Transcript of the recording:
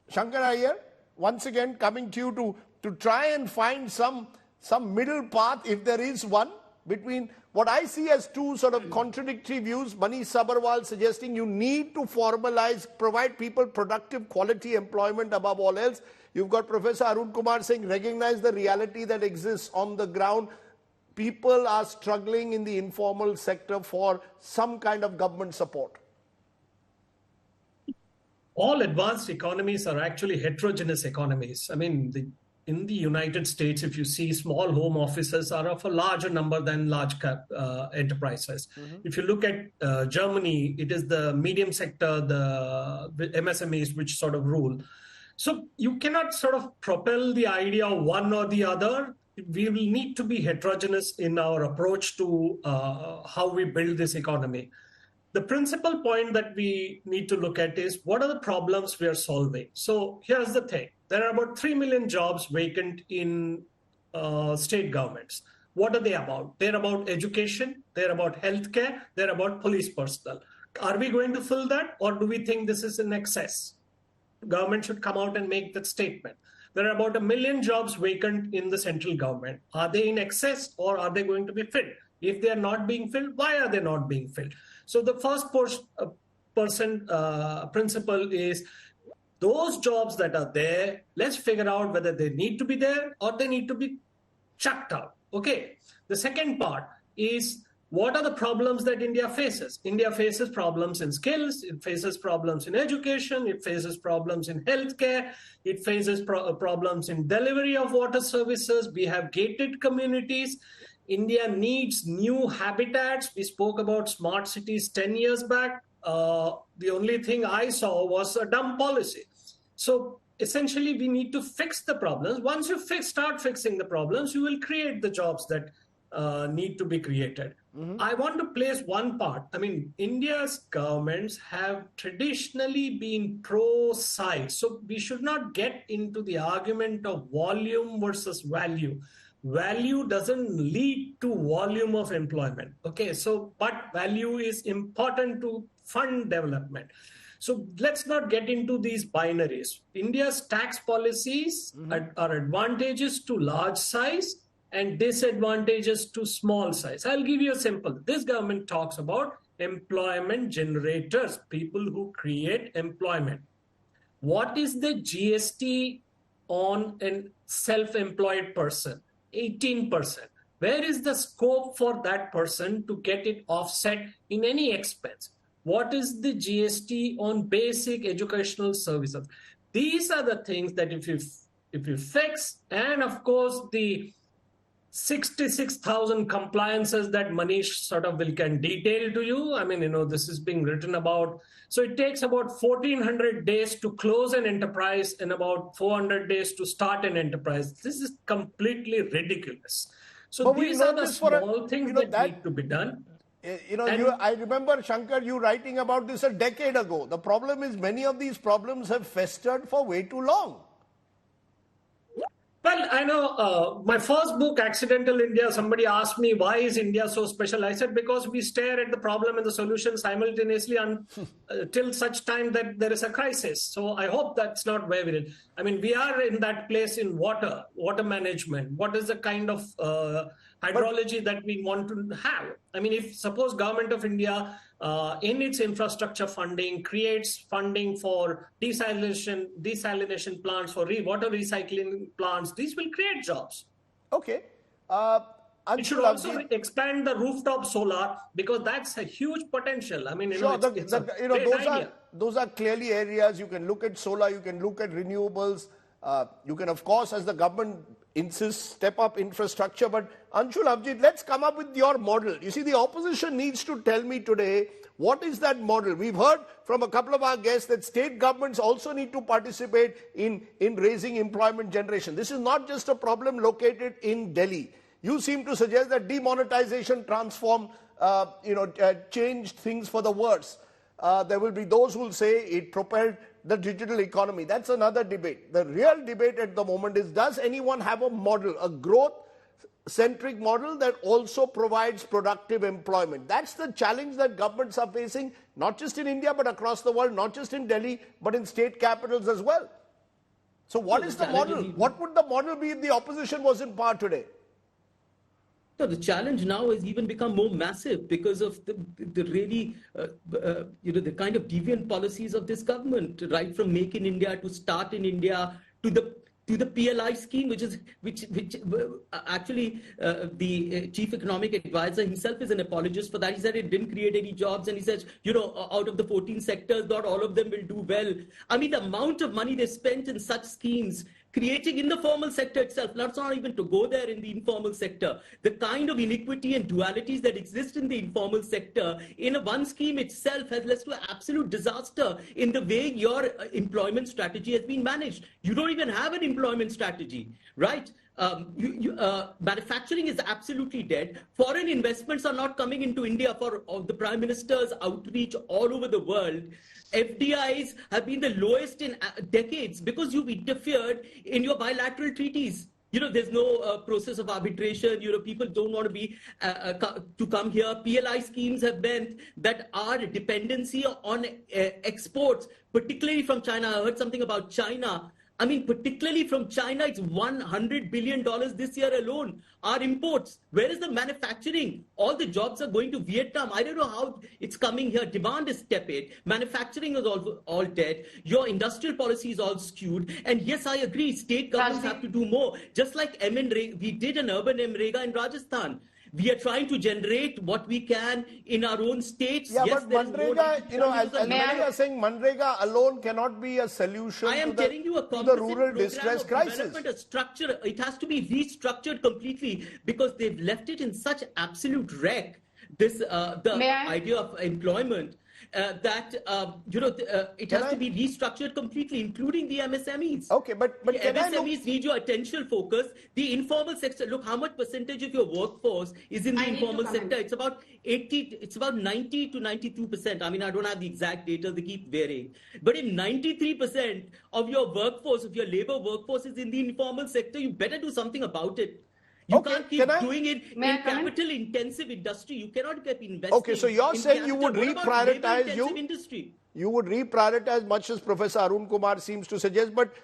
Shankar Iyer, once again coming to you to try and find some middle path, if there is one, between what I see as two sort of contradictory views. Manish Sabharwal suggesting you need to formalize, provide people productive quality employment above all else. You've got Professor Arun Kumar saying recognize the reality that exists on the ground. People are struggling in the informal sector for some kind of government support. All advanced economies are actually heterogeneous economies. I mean, in the United States, if you see, small home offices are of a larger number than large cap enterprises. If you look at Germany, it is the medium sector, the MSMEs, which sort of rule. So you cannot sort of propel the idea of one or the other. We will need to be heterogeneous in our approach to how we build this economy. The principal point that we need to look at is what are the problems we are solving. So here's the thing. There are about 3 million jobs vacant in state governments. What are they about? They're about education, they're about healthcare, they're about police personnel. Are we going to fill that, or do we think this is in excess? Government should come out and make that statement. There are about 1 million jobs vacant in the central government. Are they in excess, or are they going to be filled? If they are not being filled, why are they not being filled? So the first principle is those jobs that are there, let's figure out whether they need to be there or they need to be chucked out. Okay. The second part is what are the problems that India faces? India faces problems in skills, it faces problems in education, it faces problems in healthcare, it faces problems in delivery of water services. We have gated communities. India needs new habitats. We spoke about smart cities 10 years back. The only thing I saw was a dumb policy. So essentially, we need to fix the problems. Once you start fixing the problems, you will create the jobs that need to be created. I want to place one part. I mean, India's governments have traditionally been pro-size. So we should not get into the argument of volume versus value. Value doesn't lead to volume of employment. Okay, so but value is important to fund development. So let's not get into these binaries. India's tax policies are advantages to large size and disadvantages to small size. I'll give you a simple. This government talks about employment generators, people who create employment. What is the GST on a self-employed person? 18%. Where is the scope for that person to get it offset in any expense? What is the GST on basic educational services? These are the things that if you fix, and of course the 66,000 compliances that Manish sort of can detail to you. I mean, this is being written about. So it takes about 1,400 days to close an enterprise and about 400 days to start an enterprise. This is completely ridiculous. So these are the small things that need to be done. I remember, Shankar, you writing about this a decade ago. The problem is many of these problems have festered for way too long. Well, I know my first book, Accidental India, somebody asked me, why is India so special? I said, because we stare at the problem and the solution simultaneously until such time that there is a crisis. So I hope that's not where we did. I mean, we are in that place in water management. What is the kind of hydrology that we want to have? I mean, if suppose government of India in its infrastructure funding creates funding for desalination plants, for water recycling plants, these will create jobs. Okay. It should also expand the rooftop solar, because that's a huge potential. I mean, those are clearly areas. You can look at solar, you can look at renewables. You can, of course, as the government insists, step up infrastructure. But Anshul, Abhijit, let's come up with your model. You see, the opposition needs to tell me today, what is that model? We've heard from a couple of our guests that state governments also need to participate in raising employment generation. This is not just a problem located in Delhi. You seem to suggest that demonetization changed things for the worse. There will be those who will say it propelled the digital economy. That's another debate. The real debate at the moment is, does anyone have a model, a growth-centric model that also provides productive employment? That's the challenge that governments are facing, not just in India, but across the world, not just in Delhi, but in state capitals as well. So what No, is the the challenge model? is- What would the model be if the opposition was in power today? So the challenge now has even become more massive because of the really, the kind of deviant policies of this government, right from Make in India to Start in India to the PLI scheme, which actually the chief economic advisor himself is an apologist for that. He said it didn't create any jobs, and he says, out of the 14 sectors, not all of them will do well. I mean, the amount of money they spent in such schemes, creating in the formal sector itself, let's not even to go there in the informal sector, the kind of inequity and dualities that exist in the informal sector in one scheme itself has led to absolute disaster in the way your employment strategy has been managed. You don't even have an employment strategy, right? Manufacturing is absolutely dead. Foreign investments are not coming into India for the Prime Minister's outreach all over the world. FDIs have been the lowest in decades because you've interfered in your bilateral treaties. There's no process of arbitration. People don't want to be to come here. PLI schemes have meant that our dependency on exports, particularly from China. I heard something about China. I mean, particularly from China, it's $100 billion this year alone. Our imports, where is the manufacturing? All the jobs are going to Vietnam. I don't know how it's coming here. Demand is tepid. Manufacturing is all dead. Your industrial policy is all skewed. And yes, I agree, state governments have to do more. Just like we did an urban MREGA in Rajasthan. We are trying to generate what we can in our own states. Yeah, yes, but Manrega, as many are saying, Manrega alone cannot be a solution I am to telling you a the rural distress crisis. A structure, it has to be restructured completely because they've left it in such absolute wreck. The idea of employment. It has to be restructured completely, including the MSMEs. Okay, but the can MSMEs need your attentional focus. The informal sector, look how much percentage of your workforce is in the informal sector. It's about 90 to 92%. I mean, I don't have the exact data, they keep varying. But if 93% of your workforce, of your labor workforce is in the informal sector, you better do something about it. You can't keep doing it in capital-intensive industry. You cannot keep investing. Okay, so you're saying you would reprioritize industry? You would reprioritize, much as Professor Arun Kumar seems to suggest, but